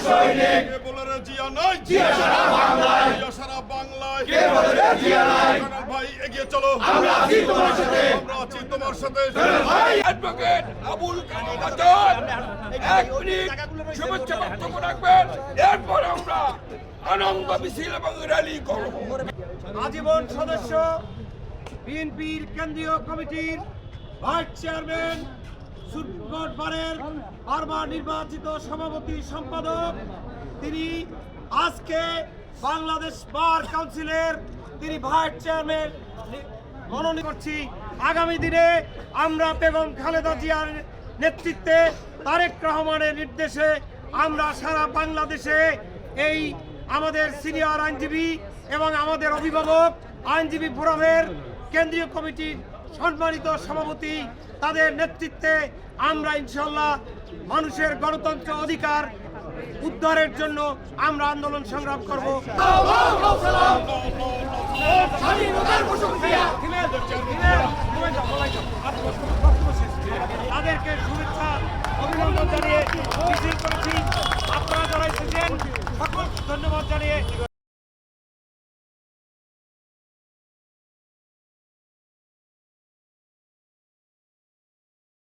সৈনিক কে বলে রে জিয়া নাই জিয়া সারা বাংলায় জিয়া সারা বাংলায় কে বলে রে জিয়া নাই জয়নাল ভাই এগিয়ে চলো আমরা আছি তোমার সাথে আমরা আছি তোমার সাথে জয়নাল ভাই অ্যাডভোকেট আবুল কালাম আজাদ এক মিনিট শুভেচ্ছা বক্তব্য রাখবেন, এরপর আমরা আনন্দ মিছিল এবং র্যালি করব। আজীবন সদস্য বিএনপির কেন্দ্রীয় কমিটির ভাইস চেয়ারম্যান, সুপ্রিম কোর্ট বারের বারবার নির্বাচিত সভাপতি সম্পাদক, তিনি আজকে বাংলাদেশ বার কাউন্সিলের তিনি ভাইস চেয়ারম্যান মনোনীত করছি। আগামী দিনে আমরা বেগম খালেদা জিয়ার নেতৃত্বে তারেক রহমানের নির্দেশে আমরা সারা বাংলাদেশে এই আমাদের সিনিয়র আইনজীবী এবং আমাদের অভিভাবক আইনজীবী ফোরামের কেন্দ্রীয় কমিটির সম্মানিত সভাপতি তাদের নেতৃত্বে আমরা ইনশাল্লাহ মানুষের গণতন্ত্র অধিকার উদ্ধারের জন্য আমরা আন্দোলন সংগ্রাম করব। তাদেরকে শুভেচ্ছা অভিনন্দন জানিয়ে মিছিল করেছি। আপনারা যারা এসেছেন সকল ধন্যবাদ জানিয়ে